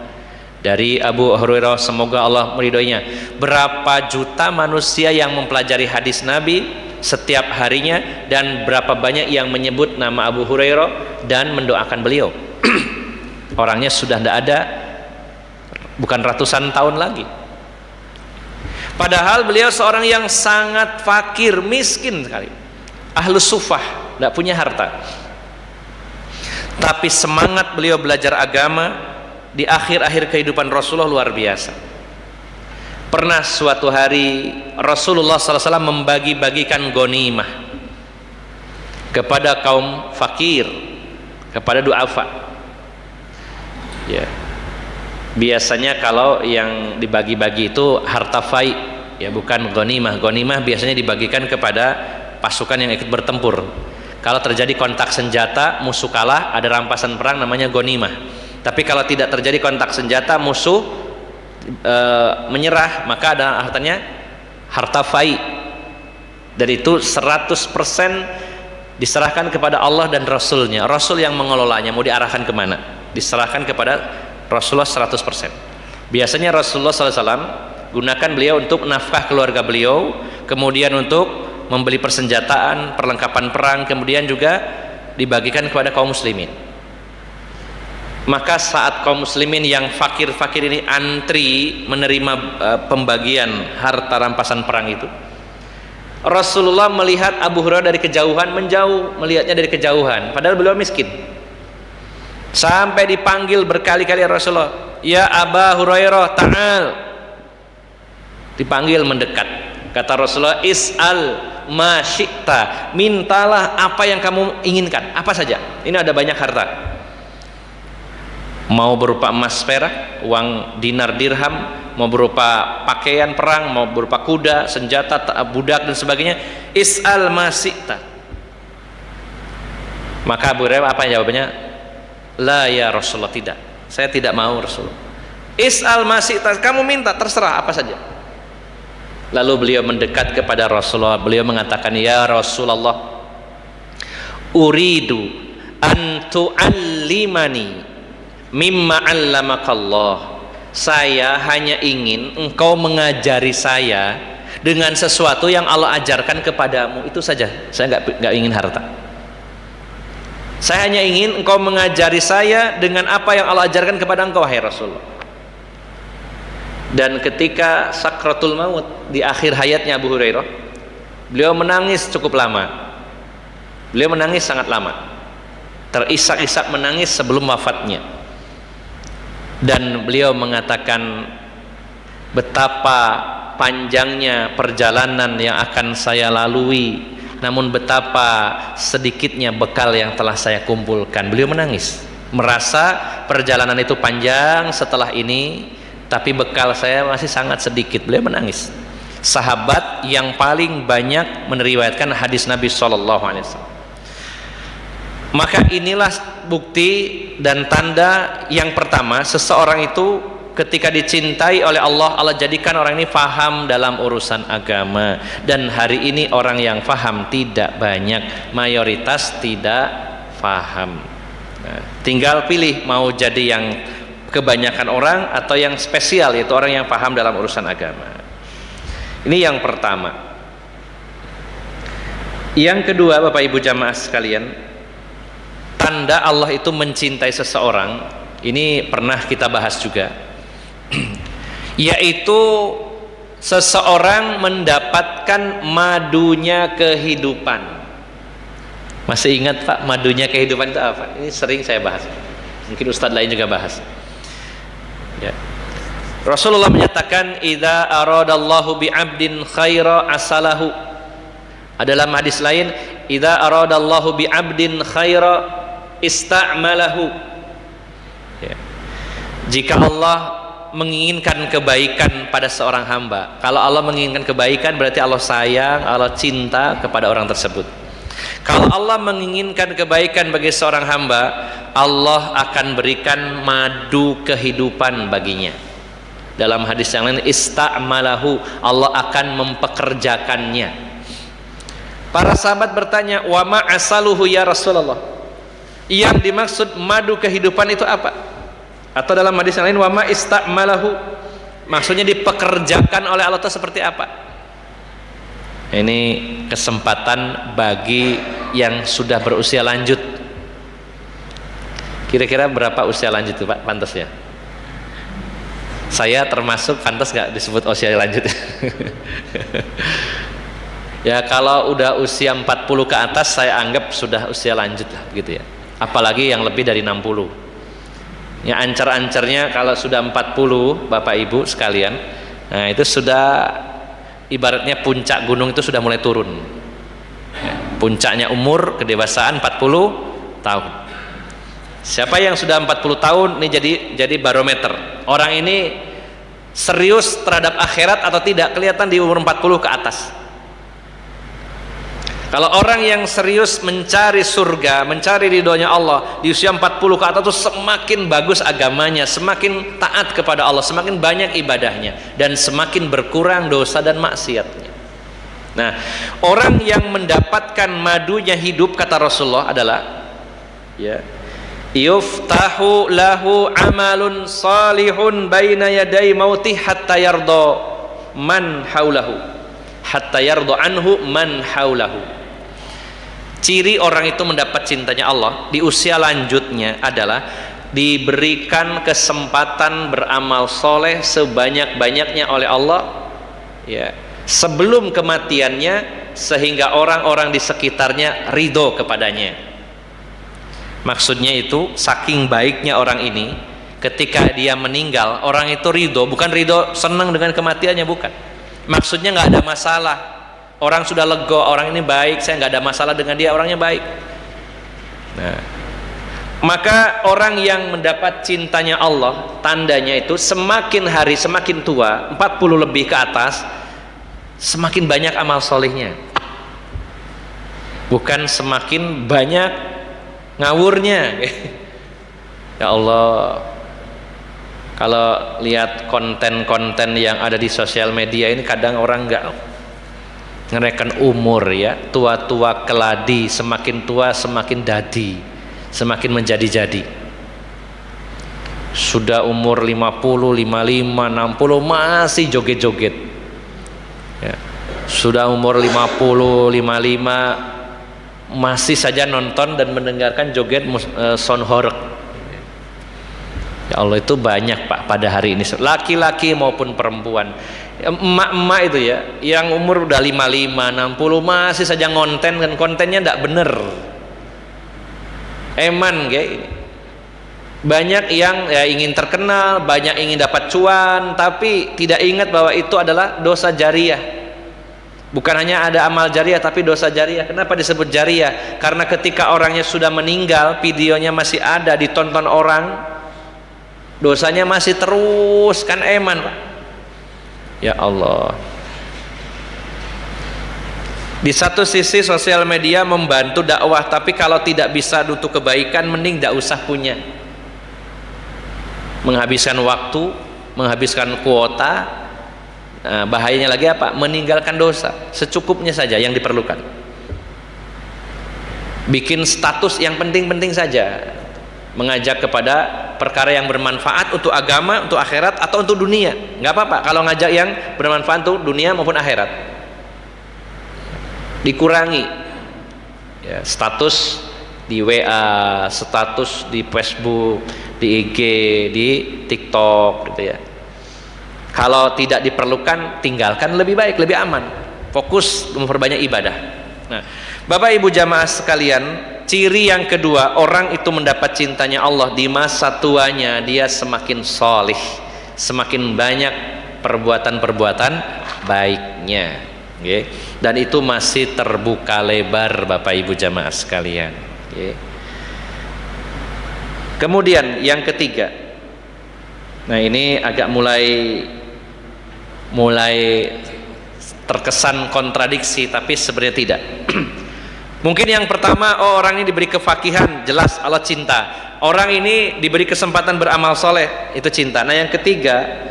dari Abu Hurairah, semoga Allah meridhoinya, berapa juta manusia yang mempelajari hadis Nabi setiap harinya, dan berapa banyak yang menyebut nama Abu Hurairah dan mendoakan beliau. Orangnya sudah tidak ada, bukan ratusan tahun lagi. Padahal beliau seorang yang sangat fakir, miskin sekali, ahlus sufah, tidak punya harta. Tapi semangat beliau belajar agama di akhir-akhir kehidupan Rasulullah luar biasa. Pernah suatu hari Rasulullah SAW membagi-bagikan ghanimah kepada kaum fakir, kepada du'afa. Ya. Biasanya kalau yang dibagi-bagi itu harta fai, ya, bukan ghanimah. Ghanimah biasanya dibagikan kepada pasukan yang ikut bertempur. Kalau terjadi kontak senjata, musuh kalah, ada rampasan perang namanya ghanimah. Tapi kalau tidak terjadi kontak senjata, musuh menyerah, maka ada hartanya harta fai. Dan itu 100% diserahkan kepada Allah dan Rasulnya. Rasul yang mengelolanya, mau diarahkan kemana? Diserahkan kepada Rasulullah 100%. Biasanya Rasulullah SAW gunakan beliau untuk nafkah keluarga beliau, kemudian untuk membeli persenjataan, perlengkapan perang, kemudian juga dibagikan kepada kaum muslimin. Maka saat kaum muslimin yang fakir-fakir ini antri menerima pembagian harta rampasan perang itu, Rasulullah melihat Abu Hurairah dari kejauhan, menjauh, melihatnya dari kejauhan, padahal beliau miskin. Sampai dipanggil berkali-kali Rasulullah, ya Aba Hurairah, ta'al. Dipanggil mendekat. Kata Rasulullah, is'al ma syi'ta, mintalah apa yang kamu inginkan, apa saja. Ini ada banyak harta, mau berupa emas perak, uang dinar dirham, mau berupa pakaian perang, mau berupa kuda, senjata, budak dan sebagainya. Is'al ma syi'ta. Maka Abu Hurairah apa jawabannya? La ya Rasulullah, tidak, saya tidak mau Rasulullah. Is'al ma syi'ta, kamu minta, terserah apa saja. Lalu beliau mendekat kepada Rasulullah, beliau mengatakan, ya Rasulullah, uridu an tu'allimani mimma 'allamakallah. Saya hanya ingin engkau mengajari saya dengan sesuatu yang Allah ajarkan kepadamu, itu saja. Saya nggak ingin harta. Saya hanya ingin engkau mengajari saya dengan apa yang Allah ajarkan kepada engkau, wahai Rasulullah. Dan ketika sakratul maut di akhir hayatnya Abu Hurairah, beliau menangis cukup lama. Beliau menangis sangat lama, terisak-isak menangis sebelum wafatnya, dan beliau mengatakan betapa panjangnya perjalanan yang akan saya lalui, namun betapa sedikitnya bekal yang telah saya kumpulkan. Beliau menangis, merasa perjalanan itu panjang setelah ini, tapi bekal saya masih sangat sedikit. Beliau menangis. Sahabat yang paling banyak meriwayatkan hadis Nabi SAW. Maka inilah bukti dan tanda yang pertama, seseorang itu ketika dicintai oleh Allah, Allah jadikan orang ini faham dalam urusan agama. Dan hari ini orang yang faham tidak banyak, mayoritas tidak faham. Nah, tinggal pilih mau jadi yang kebanyakan orang atau yang spesial, yaitu orang yang faham dalam urusan agama. Ini yang pertama. Yang kedua, Bapak Ibu jamaah sekalian, tanda Allah itu mencintai seseorang, ini pernah kita bahas juga, yaitu seseorang mendapatkan madunya kehidupan. Masih ingat Pak, madunya kehidupan itu apa? Ini sering saya bahas, mungkin ustadz lain juga bahas ya. Rasulullah menyatakan, idza aradallahu bi'abdin khaira asalahu. Dalam hadis lain, idza aradallahu bi'abdin khaira ista'malahu ya. Jika Allah menginginkan kebaikan pada seorang hamba, kalau Allah menginginkan kebaikan berarti Allah sayang, Allah cinta kepada orang tersebut. Kalau Allah menginginkan kebaikan bagi seorang hamba, Allah akan berikan madu kehidupan baginya. Dalam hadis yang lain, ista'malahu, Allah akan mempekerjakannya. Para sahabat bertanya, wa ma asaluhu ya Rasulullah, yang dimaksud madu kehidupan itu apa? Atau dalam hadis yang lain, wa ma ista'malahu, maksudnya dipekerjakan oleh Allah itu seperti apa? Ini kesempatan bagi yang sudah berusia lanjut. Kira-kira berapa usia lanjut itu Pak, pantas ya? Saya termasuk, pantas gak disebut usia lanjut? Ya kalau udah usia 40 ke atas saya anggap sudah usia lanjut lah gitu ya. Apalagi yang lebih dari 60. Ya ancar-ancarnya kalau sudah 40 Bapak Ibu sekalian, nah itu sudah ibaratnya puncak gunung itu sudah mulai turun ya, puncaknya umur kedewasaan 40 tahun. Siapa yang sudah 40 tahun ini jadi barometer orang ini serius terhadap akhirat atau tidak, kelihatan di umur 40 ke atas. Kalau orang yang serius mencari surga, mencari ridhonya Allah di usia 40 ke atas itu semakin bagus agamanya, semakin taat kepada Allah, semakin banyak ibadahnya, dan semakin berkurang dosa dan maksiatnya. Nah, orang yang mendapatkan madunya hidup, kata Rasulullah, adalah ya, yuftahu lahu amalun salihun baina yaday mautih hatta yarda man haulahu, hatta yarda anhu man haulahu. Ciri orang itu mendapat cintanya Allah di usia lanjutnya adalah diberikan kesempatan beramal soleh sebanyak-banyaknya oleh Allah ya, sebelum kematiannya, sehingga orang-orang di sekitarnya ridho kepadanya. Maksudnya itu saking baiknya orang ini, ketika dia meninggal orang itu ridho, bukan ridho senang dengan kematiannya, bukan. Maksudnya nggak ada masalah, orang sudah lega, orang ini baik, saya nggak ada masalah dengan dia, orangnya baik. Nah, maka orang yang mendapat cintanya Allah, tandanya itu semakin hari semakin tua, 40 lebih ke atas, semakin banyak amal solehnya, bukan semakin banyak ngawurnya. Ya Allah, kalau lihat konten-konten yang ada di sosial media ini, kadang orang nggak ngereken umur ya, tua-tua keladi, semakin tua semakin dadi, semakin menjadi-jadi. Sudah umur 50, 55, 60 masih joget-joget ya. Sudah umur 50, 55 masih saja nonton dan mendengarkan joget sound horeg. Ya Ya Allah, itu banyak Pak pada hari ini, laki-laki maupun perempuan, emak-emak itu ya, yang umur udah 55, 60 masih saja ngonten, dan kontennya tidak bener. Eman kayak ini. Banyak yang ya ingin terkenal, banyak ingin dapat cuan, tapi tidak ingat bahwa itu adalah dosa jariah. Bukan hanya ada amal jariah, tapi dosa jariah. Kenapa disebut jariah? Karena ketika orangnya sudah meninggal, videonya masih ada ditonton orang, dosanya masih terus, kan eman Pak. Ya Allah. Di satu sisi sosial media membantu dakwah, tapi kalau tidak bisa untuk kebaikan, mending tidak usah punya. Menghabiskan waktu, menghabiskan kuota. Nah, bahayanya lagi apa? Meninggalkan dosa. Secukupnya saja yang diperlukan. Bikin status yang penting-penting saja, mengajak kepada perkara yang bermanfaat untuk agama, untuk akhirat, atau untuk dunia. Nggak apa-apa kalau ngajak yang bermanfaat untuk dunia maupun akhirat. Dikurangi ya, status di WA, status di Facebook, di IG, di TikTok gitu ya. Kalau tidak diperlukan, tinggalkan, lebih baik, lebih aman. Fokus memperbanyak ibadah. Nah, Bapak Ibu jamaah sekalian, ciri yang kedua, orang itu mendapat cintanya Allah di masa tuanya, dia semakin solih, semakin banyak perbuatan-perbuatan baiknya, okay? Dan itu masih terbuka lebar Bapak Ibu jamaah sekalian, okay? Kemudian yang ketiga, nah ini agak mulai terkesan kontradiksi, tapi sebenarnya tidak. Mungkin yang pertama, oh orang ini diberi kefakihan, jelas Allah cinta. Orang ini diberi kesempatan beramal soleh, itu cinta. Nah yang ketiga,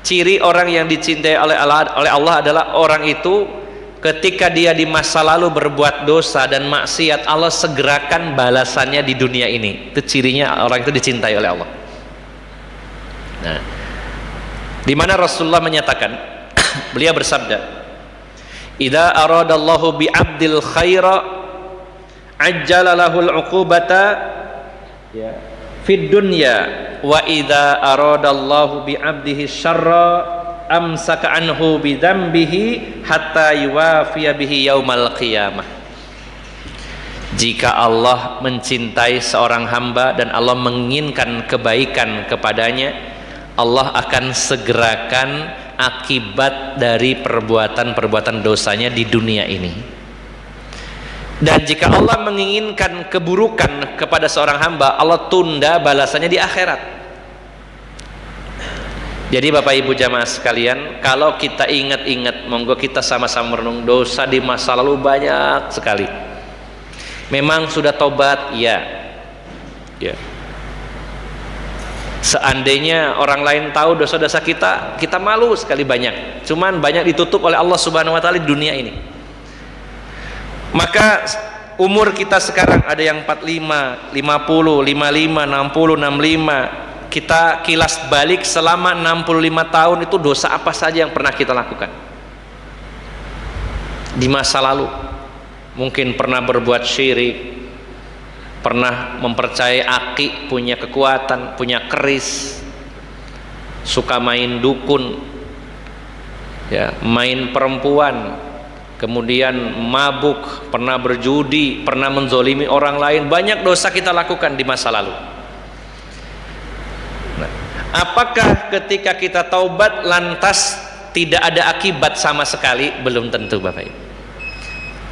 ciri orang yang dicintai oleh Allah adalah orang itu ketika dia di masa lalu berbuat dosa dan maksiat, Allah segerakan balasannya di dunia ini. Itu cirinya orang itu dicintai oleh Allah. Nah, di mana Rasulullah menyatakan, beliau bersabda, idza aradallahu bi 'abdil khaira ajjala lahul 'uqubata ya fid dunya wa idza aradallahu bi 'abdihi syarra amsaka anhu bi dzambihi hatta yuwafiya bihi yaumal qiyamah. Jika Allah mencintai seorang hamba dan Allah menginginkan kebaikan kepadanya, Allah akan segerakan akibat dari perbuatan-perbuatan dosanya di dunia ini. Dan jika Allah menginginkan keburukan kepada seorang hamba, Allah tunda balasannya di akhirat. Jadi Bapak Ibu jamaah sekalian, kalau kita ingat-ingat, monggo kita sama-sama merenung, dosa di masa lalu banyak sekali. Memang sudah tobat, ya. Seandainya orang lain tahu dosa-dosa kita, kita malu sekali banyak. Cuman banyak ditutup oleh Allah Subhanahu wa taala di dunia ini. Maka umur kita sekarang ada yang 45, 50, 55, 60, 65. Kita kilas balik selama 65 tahun itu dosa apa saja yang pernah kita lakukan di masa lalu. Mungkin pernah berbuat syirik, pernah mempercayai aki punya kekuatan, punya keris, suka main dukun ya, main perempuan, kemudian mabuk, pernah berjudi, pernah menzolimi orang lain. Banyak dosa kita lakukan di masa lalu. Nah, apakah ketika kita taubat lantas tidak ada akibat sama sekali? Belum tentu Bapak Ibu.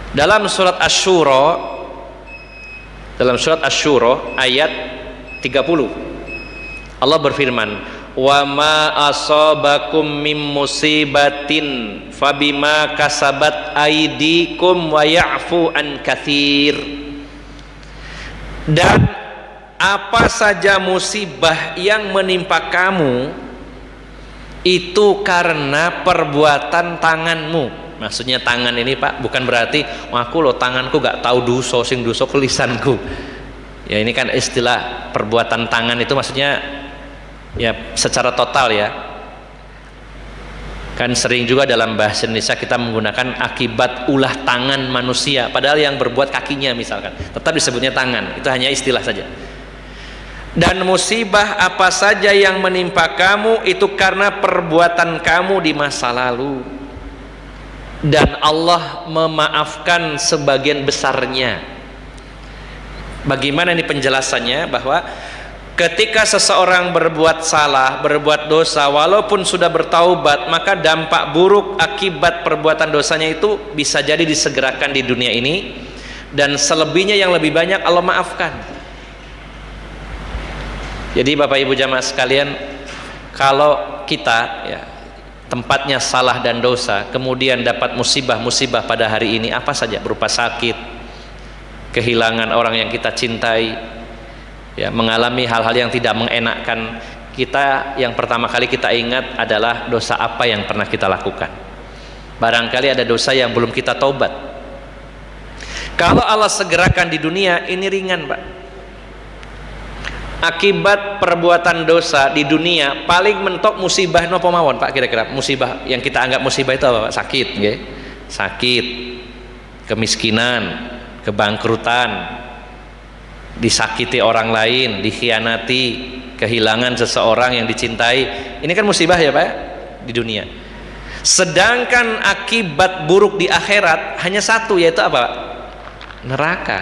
Dalam surat Asy-Syura ayat 30, Allah berfirman, wa ma asabakum mim musibatin fabima kasabat aydikum wa ya'fu an katsir. Dan apa saja musibah yang menimpa kamu itu karena perbuatan tanganmu. Maksudnya tangan ini Pak bukan berarti aku loh tanganku gak tahu dosa, sing dosa lisanku. Ya ini kan istilah perbuatan tangan itu maksudnya ya secara total ya. Kan sering juga dalam bahasa Indonesia kita menggunakan akibat ulah tangan manusia, padahal yang berbuat kakinya misalkan, tetap disebutnya tangan. Itu hanya istilah saja. Dan musibah apa saja yang menimpa kamu itu karena perbuatan kamu di masa lalu, dan Allah memaafkan sebagian besarnya. Bagaimana ini penjelasannya? Bahwa ketika seseorang berbuat salah, berbuat dosa, walaupun sudah bertaubat, maka dampak buruk akibat perbuatan dosanya itu bisa jadi disegerakan di dunia ini, dan selebihnya yang lebih banyak Allah maafkan. Jadi Bapak Ibu jamaah sekalian, kalau kita ya tempatnya salah dan dosa, kemudian dapat musibah-musibah pada hari ini, apa saja, berupa sakit, kehilangan orang yang kita cintai, ya, mengalami hal-hal yang tidak mengenakkan, kita yang pertama kali kita ingat adalah dosa apa yang pernah kita lakukan. Barangkali ada dosa yang belum kita taubat. Kalau Allah segerakan di dunia, ini ringan, Pak. Akibat perbuatan dosa di dunia paling mentok musibah nopo mawon, Pak, kira-kira musibah yang kita anggap musibah itu apa, Pak? Sakit, nggih. Sakit, kemiskinan, kebangkrutan, disakiti orang lain, dikhianati, kehilangan seseorang yang dicintai. Ini kan musibah ya, Pak, di dunia. Sedangkan akibat buruk di akhirat hanya satu, yaitu apa, Pak? Neraka.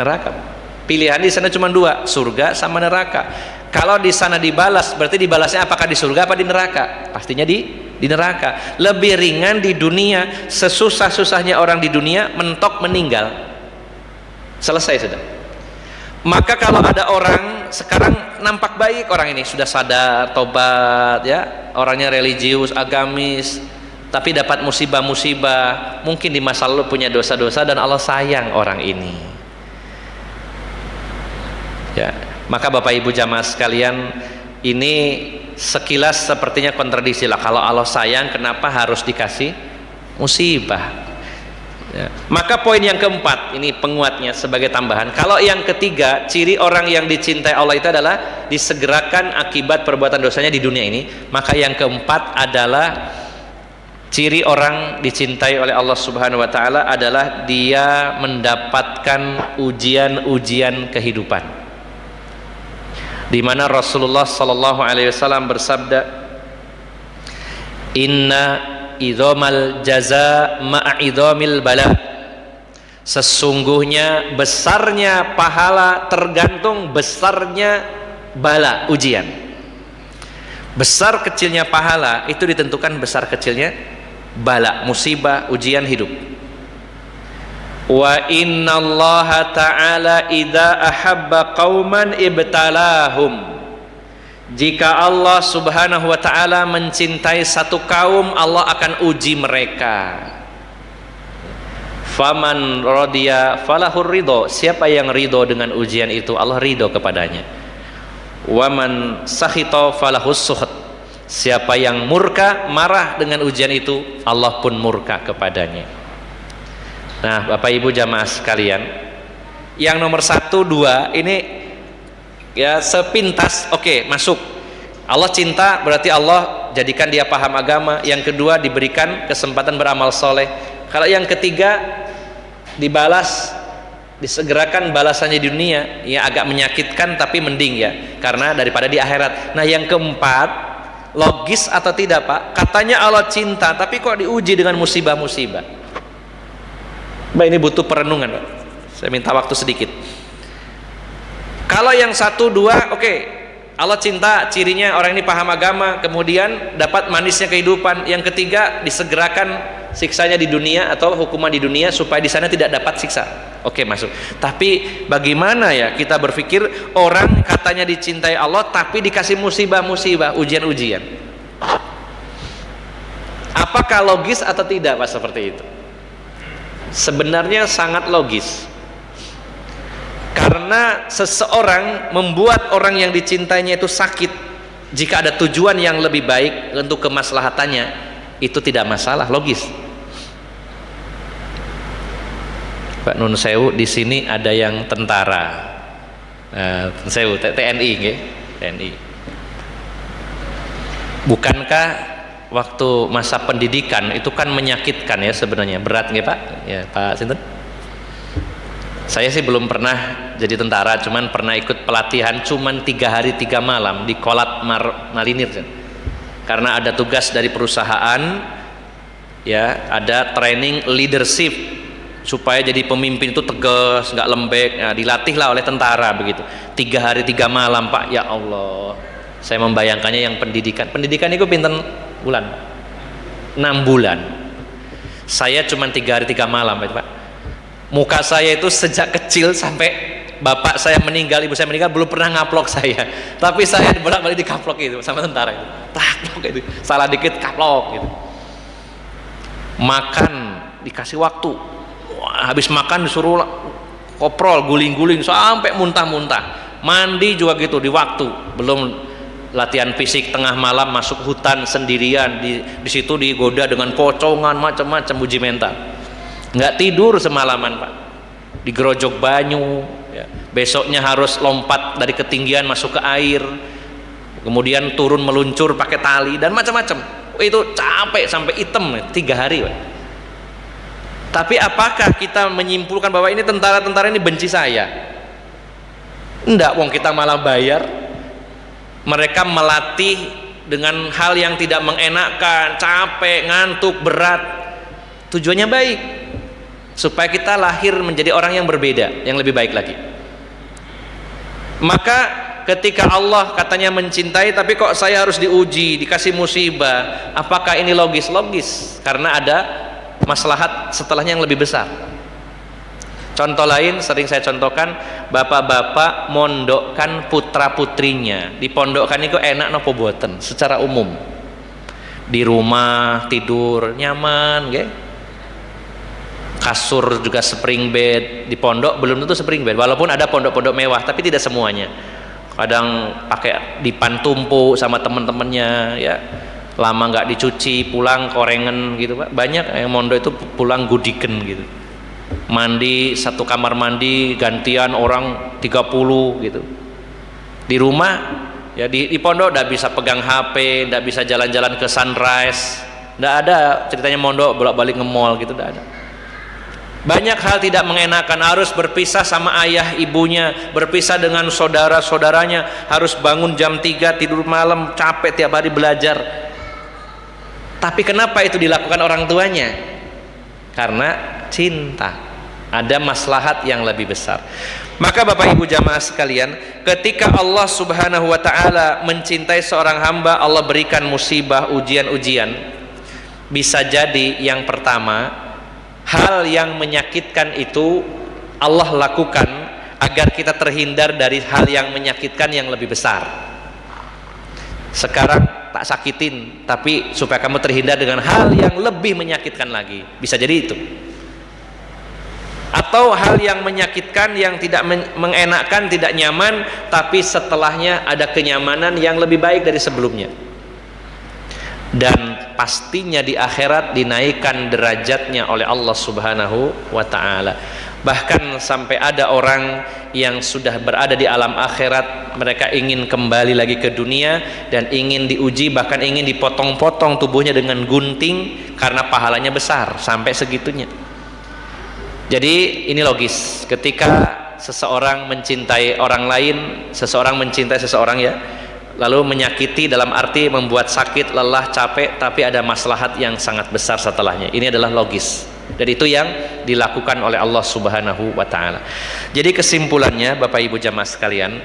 Neraka. Pilihan di sana cuma dua, surga sama neraka. Kalau di sana dibalas, berarti dibalasnya apakah di surga apa di neraka? Pastinya di neraka. Lebih ringan di dunia, sesusah-susahnya orang di dunia mentok meninggal. Selesai sudah. Maka kalau ada orang sekarang nampak baik, orang ini sudah sadar, tobat, ya, orangnya religius, agamis, tapi dapat musibah-musibah, mungkin di masa lalu punya dosa-dosa dan Allah sayang orang ini. Ya, maka Bapak Ibu jamaah sekalian, ini sekilas sepertinya kontradiksi lah. Kalau Allah sayang, kenapa harus dikasih musibah? Ya. Maka poin yang keempat, ini penguatnya sebagai tambahan. Kalau yang ketiga, ciri orang yang dicintai Allah itu adalah disegerakan akibat perbuatan dosanya di dunia ini. Maka yang keempat adalah ciri orang dicintai oleh Allah Subhanahu wa taala adalah dia mendapatkan ujian-ujian kehidupan. Di mana Rasulullah sallallahu alaihi wasallam bersabda, "Inna idzamal jaza ma'a idzamil bala." Sesungguhnya besarnya pahala tergantung besarnya bala, ujian. Besar kecilnya pahala itu ditentukan besar kecilnya bala, musibah, ujian hidup. Wa innallaha ta'ala idza ahabba qauman ibtalahum. Jika Allah Subhanahu wa taala mencintai satu kaum, Allah akan uji mereka. Faman radiya falahur ridho. Siapa yang ridho dengan ujian itu, Allah ridho kepadanya. Waman sakhita falahus sukhط. Siapa yang murka, marah dengan ujian itu, Allah pun murka kepadanya. Nah, Bapak Ibu jamaah sekalian, yang nomor 1, 2 ini ya sepintas oke, masuk. Allah cinta berarti Allah jadikan dia paham agama. Yang kedua, diberikan kesempatan beramal soleh. Kalau yang ketiga, dibalas, disegerakan balasannya di dunia, ya agak menyakitkan tapi mending ya, karena daripada di akhirat. Nah, yang keempat, logis atau tidak, Pak? Katanya Allah cinta, tapi kok diuji dengan musibah-musibah? Mbak, ini butuh perenungan, Pak. Saya minta waktu sedikit. Kalau yang 1, 2, oke, Allah cinta, cirinya orang ini paham agama, kemudian dapat manisnya kehidupan. Yang ketiga, disegerakan siksanya di dunia atau hukuman di dunia supaya di sana tidak dapat siksa. Oke, masuk. Tapi bagaimana ya kita berpikir orang katanya dicintai Allah tapi dikasih musibah-musibah, ujian-ujian? Apakah logis atau tidak, Pak, seperti itu? Sebenarnya sangat logis, karena seseorang membuat orang yang dicintainya itu sakit, jika ada tujuan yang lebih baik untuk kemaslahatannya, itu tidak masalah, logis. Pak Nun Sewu, di sini ada yang tentara, Sewu, TNI, nggih, TNI. Bukankah waktu masa pendidikan itu kan menyakitkan ya sebenarnya, berat nggih, Pak? Ya, Pak sinten? Saya sih belum pernah jadi tentara, cuman pernah ikut pelatihan cuman 3 hari 3 malam di Kolat Marinir, karena ada tugas dari perusahaan, ya, ada training leadership supaya jadi pemimpin itu tegas, nggak lembek. Nah, dilatihlah oleh tentara begitu. 3 hari 3 malam, Pak. Ya Allah, saya membayangkannya yang pendidikan itu pinten bulan? 6 bulan. Saya cuma 3 hari 3 malam, Pak. Muka saya itu sejak kecil sampai bapak saya meninggal, ibu saya meninggal, belum pernah ngaplok saya. Tapi saya bolak-balik dikaplok itu sama tentara itu. Taplok itu. Salah dikit kaplok gitu. Makan dikasih waktu. Wah, habis makan disuruh koprol guling-guling sampai muntah-muntah. Mandi juga gitu di waktu. Belum latihan fisik tengah malam masuk hutan sendirian, di situ digoda dengan pocongan macam-macam, uji mental. Nggak tidur semalaman, Pak. Digerojok banyu, ya. Besoknya harus lompat dari ketinggian masuk ke air, kemudian turun meluncur pakai tali dan macam-macam. Itu capek sampai hitam 3 hari, Pak. Tapi apakah kita menyimpulkan bahwa ini tentara-tentara ini benci saya? Enggak, wong kita malah bayar. Mereka melatih dengan hal yang tidak mengenakan, capek, ngantuk, berat. Tujuannya baik, supaya kita lahir menjadi orang yang berbeda, yang lebih baik lagi. Maka ketika Allah katanya mencintai, tapi kok saya harus diuji, dikasih musibah, apakah ini logis? Logis, karena ada maslahat setelahnya yang lebih besar. Contoh lain sering saya contohkan, bapak-bapak mondokkan putra putrinya. Dipondokkan itu enak nopo boten secara umum. Di rumah tidur nyaman, nggih. Kasur juga spring bed. Di pondok belum tentu spring bed, walaupun ada pondok-pondok mewah, tapi tidak semuanya. Kadang pakai dipan tumpuk sama teman-temannya, ya. Lama nggak dicuci, pulang korengan gitu, Pak. Banyak yang mondok itu pulang gudiken gitu. Mandi satu kamar mandi gantian orang 30 gitu. Di rumah ya, di pondok nggak bisa pegang HP, nggak bisa jalan-jalan ke sunrise, nggak ada ceritanya mondok bolak-balik nge-mall gitu, nggak ada. Banyak hal tidak mengenakan, harus berpisah sama ayah ibunya, berpisah dengan saudara-saudaranya, harus bangun jam 3, tidur malam, capek tiap hari belajar. Tapi kenapa itu dilakukan orang tuanya? Karena cinta, ada maslahat yang lebih besar. Maka Bapak Ibu jamaah sekalian, ketika Allah Subhanahu wa ta'ala mencintai seorang hamba, Allah berikan musibah, ujian-ujian. Bisa jadi yang pertama, hal yang menyakitkan itu Allah lakukan agar kita terhindar dari hal yang menyakitkan yang lebih besar. Sekarang tak sakitin, tapi supaya kamu terhindar dengan hal yang lebih menyakitkan lagi. Bisa jadi itu. Atau hal yang menyakitkan, yang tidak mengenakan, tidak nyaman, tapi setelahnya ada kenyamanan yang lebih baik dari sebelumnya. Dan pastinya di akhirat dinaikkan derajatnya oleh Allah Subhanahu wa ta'ala. Bahkan sampai ada orang yang sudah berada di alam akhirat, mereka ingin kembali lagi ke dunia dan ingin diuji, bahkan ingin dipotong-potong tubuhnya dengan gunting karena pahalanya besar sampai segitunya. Jadi ini logis, ketika seseorang mencintai orang lain, seseorang mencintai seseorang, ya, lalu menyakiti dalam arti membuat sakit, lelah, capek, tapi ada maslahat yang sangat besar setelahnya. Ini adalah logis, dan itu yang dilakukan oleh Allah Subhanahu wa ta'ala. Jadi kesimpulannya Bapak Ibu jamaah sekalian,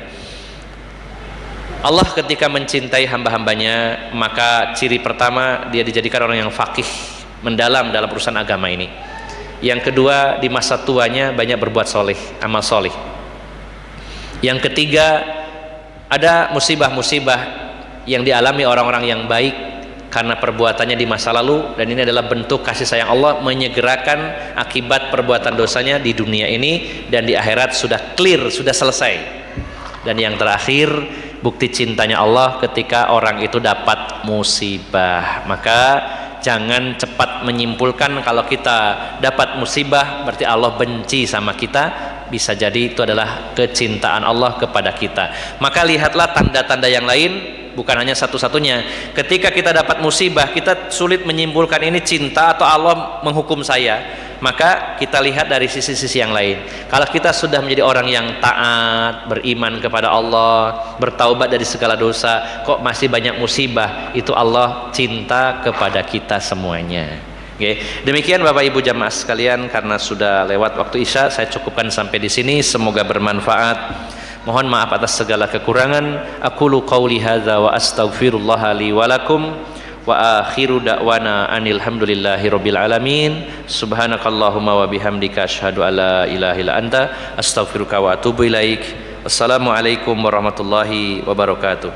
Allah ketika mencintai hamba-hambanya, maka ciri pertama dia dijadikan orang yang faqih, mendalam dalam urusan agama ini. Yang kedua, di masa tuanya banyak berbuat soleh, amal soleh. Yang ketiga, ada musibah-musibah yang dialami orang-orang yang baik karena perbuatannya di masa lalu, dan ini adalah bentuk kasih sayang Allah menyegerakan akibat perbuatan dosanya di dunia ini, dan di akhirat sudah clear, sudah selesai. Dan yang terakhir, bukti cintanya Allah ketika orang itu dapat musibah. Maka jangan cepat menyimpulkan kalau kita dapat musibah berarti Allah benci sama kita. Bisa jadi itu adalah kecintaan Allah kepada kita. Maka lihatlah tanda-tanda yang lain, bukan hanya satu-satunya. Ketika kita dapat musibah, kita sulit menyimpulkan ini cinta atau Allah menghukum saya, maka kita lihat dari sisi-sisi yang lain. Kalau kita sudah menjadi orang yang taat, beriman kepada Allah, bertaubat dari segala dosa, kok masih banyak musibah, itu Allah cinta kepada kita semuanya. Oke, demikian Bapak Ibu jamaah sekalian, karena sudah lewat waktu Isya, saya cukupkan sampai di sini. Semoga bermanfaat. Mohon maaf atas segala kekurangan. Aqulu qauli hadza wa astaghfirullah li wa lakum wa akhiru da'wana anil hamdulillahi rabbil alamin. Subhanakallahumma wa bihamdika asyhadu an la ilaha illa anta astaghfiruka wa atubu ilaik. Wassalamualaikum warahmatullahi wabarakatuh.